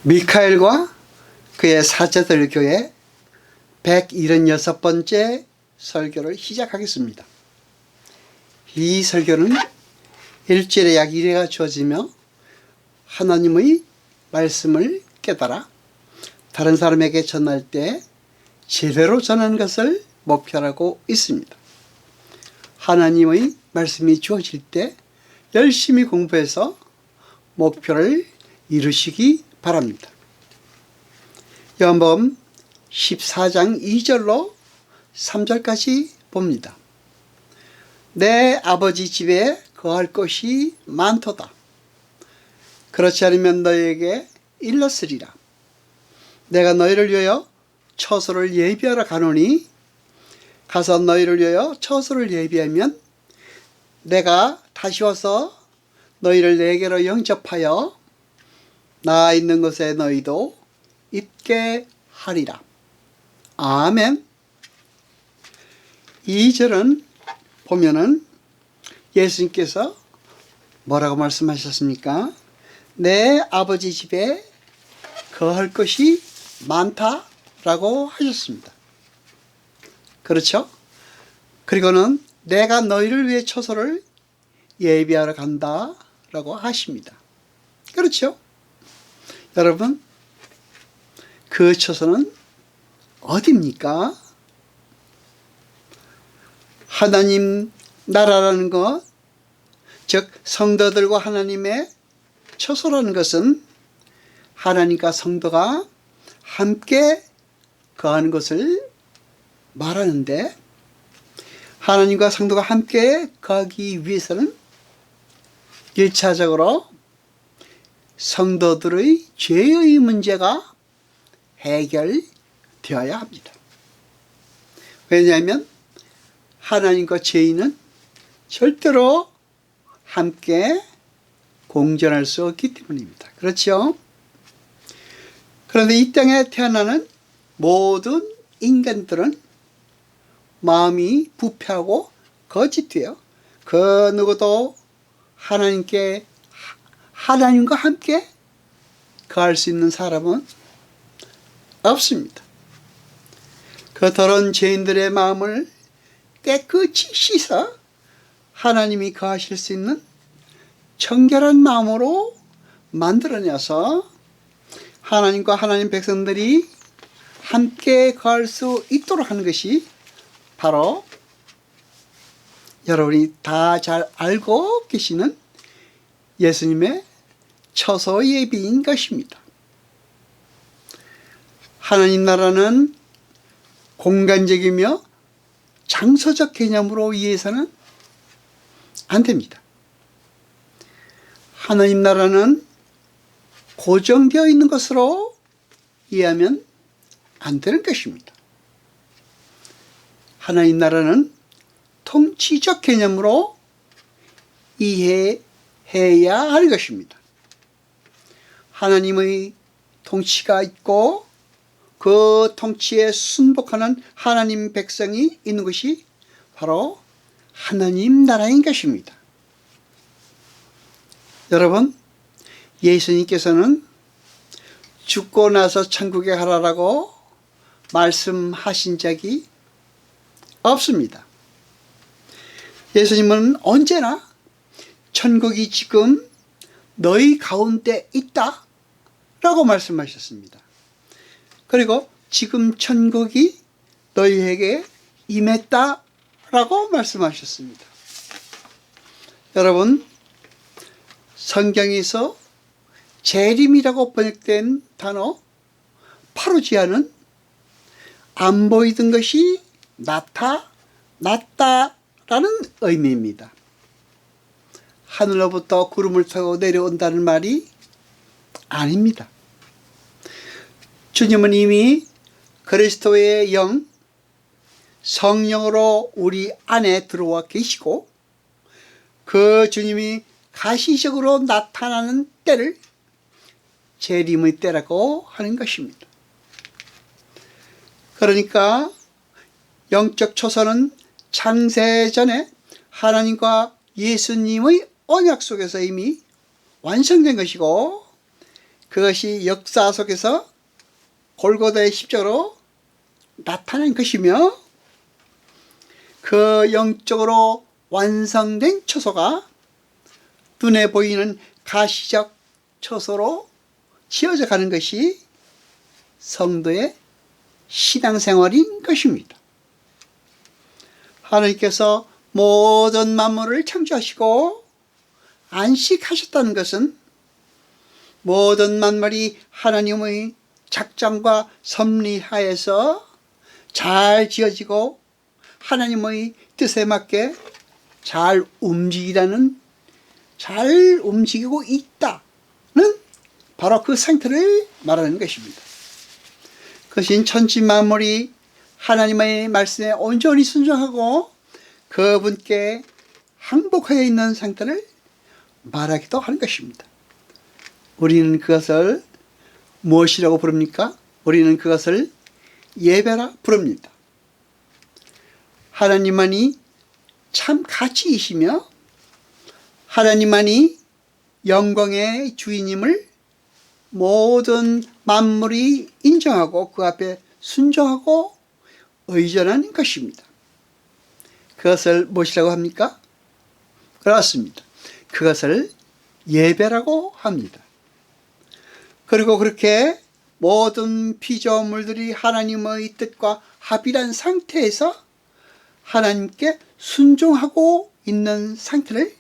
미카엘과 그의 사제들 교회 176번째 설교를 시작하겠습니다. 이 설교는 일주일에 약 1회가 주어지며 하나님의 말씀을 깨달아 다른 사람에게 전할 때 제대로 전하는 것을 목표로 하고 있습니다. 하나님의 말씀이 주어질 때 열심히 공부해서 목표를 이루시기 바랍니다. 요한복음 14장 2절로 3절까지 봅니다. 내 아버지 집에 거할 곳이 많도다. 그렇지 않으면 너희에게 일렀으리라. 내가 너희를 위하여 처소를 예비하러 가노니 가서 너희를 위하여 처소를 예비하면 내가 다시 와서 너희를 내게로 영접하여 나 있는 곳에 너희도 있게 하리라. 아멘. 2절은 보면은 예수님께서 뭐라고 말씀하셨습니까? 내 아버지 집에 거할 것이 많다라고 하셨습니다. 그렇죠? 그리고는 내가 너희를 위해 처소를 예비하러 간다라고 하십니다. 그렇죠? 여러분, 그 처소는 어디입니까? 하나님 나라라는 것, 즉 성도들과 하나님의 처소라는 것은 하나님과 성도가 함께 거하는 것을 말하는데, 하나님과 성도가 함께 거하기 위해서는 1차적으로 성도들의 죄의 문제가 해결되어야 합니다. 왜냐하면 하나님과 죄인은 절대로 함께 공존할 수 없기 때문입니다. 그렇죠? 그런데 이 땅에 태어나는 모든 인간들은 마음이 부패하고 거짓되어 그 누구도 하나님과 함께 거할 수 있는 사람은 없습니다. 그 더러운 죄인들의 마음을 깨끗이 씻어 하나님이 거하실 수 있는 청결한 마음으로 만들어내서 하나님과 하나님 백성들이 함께 거할 수 있도록 하는 것이 바로 여러분이 다 잘 알고 계시는 예수님의 처소 예비인 것입니다. 하나님 나라는 공간적이며 장소적 개념으로 이해해서는 안 됩니다. 하나님 나라는 고정되어 있는 것으로 이해하면 안 되는 것입니다. 하나님 나라는 통치적 개념으로 이해해야 할 것입니다. 하나님의 통치가 있고 그 통치에 순복하는 하나님 백성이 있는 것이 바로 하나님 나라인 것입니다. 여러분, 예수님께서는 죽고 나서 천국에 가라라고 말씀하신 적이 없습니다. 예수님은 언제나 천국이 지금 너희 가운데 있다 라고 말씀하셨습니다. 그리고 지금 천국이 너희에게 임했다 라고 말씀하셨습니다. 여러분, 성경에서 재림이라고 번역된 단어 파루지아는 안 보이던 것이 나타났다라는 의미입니다. 하늘로부터 구름을 타고 내려온다는 말이 아닙니다. 주님은 이미 그리스도의 영, 성령으로 우리 안에 들어와 계시고 그 주님이 가시적으로 나타나는 때를 재림의 때라고 하는 것입니다. 그러니까 영적 초소는 창세전에 하나님과 예수님의 언약 속에서 이미 완성된 것이고 그것이 역사 속에서 골고다의 십자가로 나타난 것이며, 그 영적으로 완성된 처소가 눈에 보이는 가시적 처소로 지어져 가는 것이 성도의 신앙생활인 것입니다. 하나님께서 모든 만물을 창조하시고 안식하셨다는 것은 모든 만물이 하나님의 작정과 섭리하에서 잘 지어지고 하나님의 뜻에 맞게 잘 움직이고 있다는 바로 그 상태를 말하는 것입니다. 그것은 천지 만물이 하나님의 말씀에 온전히 순종하고 그분께 항복하여 있는 상태를 말하기도 하는 것입니다. 우리는 그것을 무엇이라고 부릅니까? 우리는 그것을 예배라 부릅니다. 하나님만이 참 가치이시며 하나님만이 영광의 주인임을 모든 만물이 인정하고 그 앞에 순종하고 의존하는 것입니다. 그것을 무엇이라고 합니까? 그렇습니다. 그것을 예배라고 합니다. 그리고 그렇게 모든 피조물들이 하나님의 뜻과 합일한 상태에서 하나님께 순종하고 있는 상태를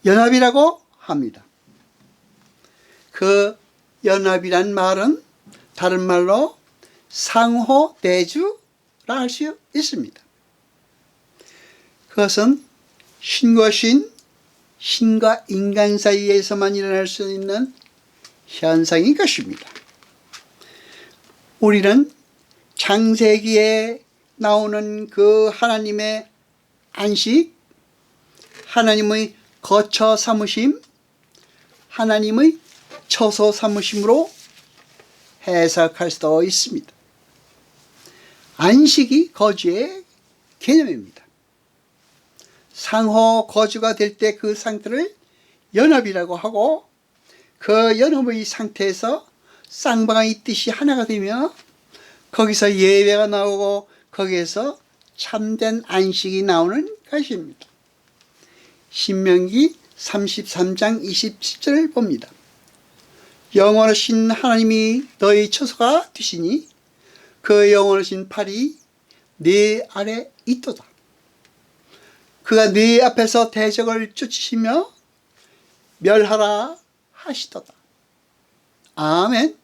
연합이라고 합니다. 그 연합이란 말은 다른 말로 상호대주라 할 수 있습니다. 그것은 신과 신, 신과 인간 사이에서만 일어날 수 있는 현상인 것입니다. 우리는 창세기에 나오는 그 하나님의 안식, 하나님의 거처 삼으심, 하나님의 처소 삼으심으로 해석할 수도 있습니다. 안식이 거주의 개념입니다. 상호 거주가 될 때 그 상태를 연합이라고 하고, 그 연합의 상태에서 쌍방의 뜻이 하나가 되며 거기서 예배가 나오고 거기에서 참된 안식이 나오는 것입니다. 신명기 33장 27절을 봅니다. 영원하신 하나님이 너희 처소가 되시니 그 영원하신 팔이 네 아래 있도다. 그가 네 앞에서 대적을 쫓으시며 멸하라 하시도다. 아멘.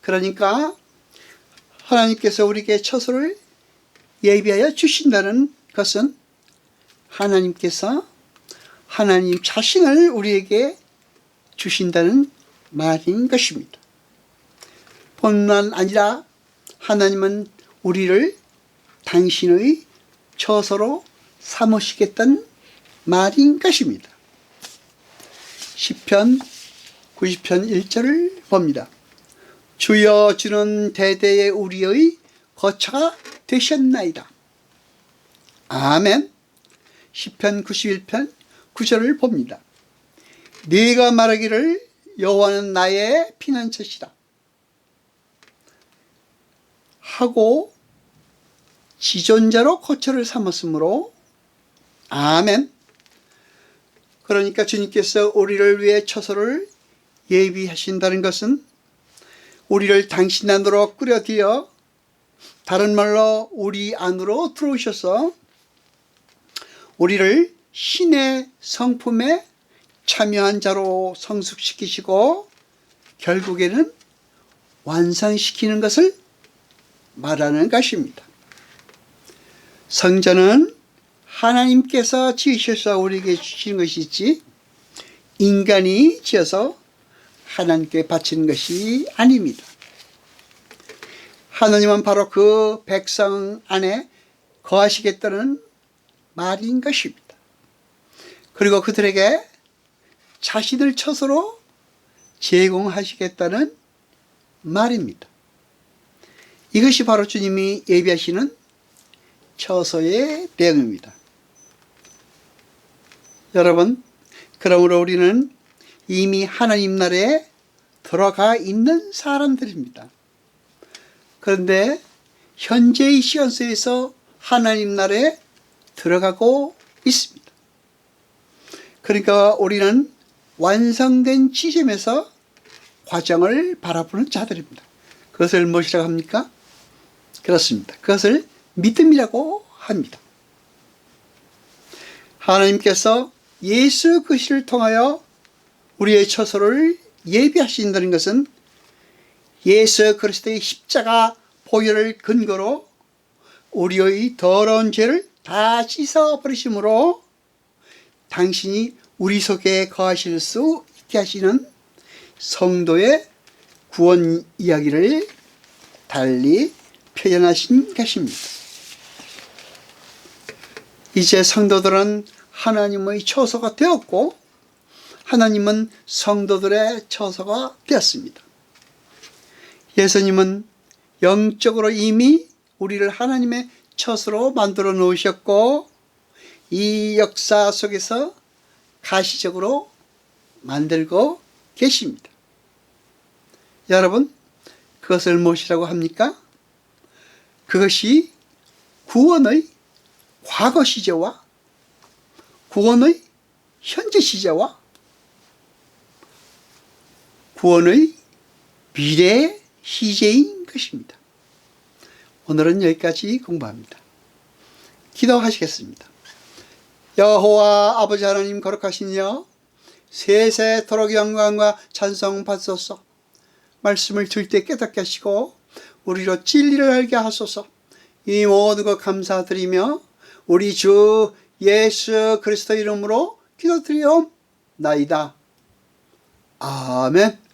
그러니까 하나님께서 우리에게 처소를 예비하여 주신다는 것은 하나님께서 하나님 자신을 우리에게 주신다는 말인 것입니다. 뿐만 아니라 하나님은 우리를 당신의 처소로 삼으시겠다는 말인 것입니다. 시편 90편 1절을 봅니다. 주여 주는 대대의 우리의 거처가 되셨나이다. 아멘. 시편 91편 9절을 봅니다. 네가 말하기를 여호와는 나의 피난처시다 하고 지존자로 거처를 삼았으므로 아멘. 그러니까 주님께서 우리를 위해 처소를 예비하신다는 것은 우리를 당신 안으로 끌어들여, 다른 말로 우리 안으로 들어오셔서 우리를 신의 성품에 참여한 자로 성숙시키시고 결국에는 완성시키는 것을 말하는 것입니다. 성전은 하나님께서 지으셔서 우리에게 주시는 것이지 인간이 지어서 하나님께 바치는 것이 아닙니다. 하나님은 바로 그 백성 안에 거하시겠다는 말인 것입니다. 그리고 그들에게 자신을 처소로 제공하시겠다는 말입니다. 이것이 바로 주님이 예비하시는 처소의 내용입니다. 여러분, 그러므로 우리는 이미 하나님 나라에 들어가 있는 사람들입니다. 그런데 현재의 시간 속에서 하나님 나라에 들어가고 있습니다. 그러니까 우리는 완성된 지점에서 과정을 바라보는 자들입니다. 그것을 무엇이라고 합니까? 그렇습니다. 그것을 믿음이라고 합니다. 하나님께서 예수 그리스도를 통하여 우리의 처소를 예비하신다는 것은 예수 그리스도의 십자가 보혈을 근거로 우리의 더러운 죄를 다 씻어버리심으로 당신이 우리 속에 거하실 수 있게 하시는 성도의 구원 이야기를 달리 표현하신 것입니다. 이제 성도들은 하나님의 처소가 되었고 하나님은 성도들의 처소가 되었습니다. 예수님은 영적으로 이미 우리를 하나님의 처소로 만들어 놓으셨고 이 역사 속에서 가시적으로 만들고 계십니다. 여러분, 그것을 무엇이라고 합니까? 그것이 구원의 과거 시제와 구원의 현재 시제와 구원의 미래 시제인 것입니다. 오늘은 여기까지 공부합니다. 기도하시겠습니다. 여호와 아버지 하나님 거룩하시며 세세토록 영광과 찬송 받소서. 말씀을 들 때 깨닫게 하시고 우리로 진리를 알게 하소서. 이 모든 것 감사드리며 우리 주 예수 그리스도 이름으로 기도드리옵나이다. 아멘.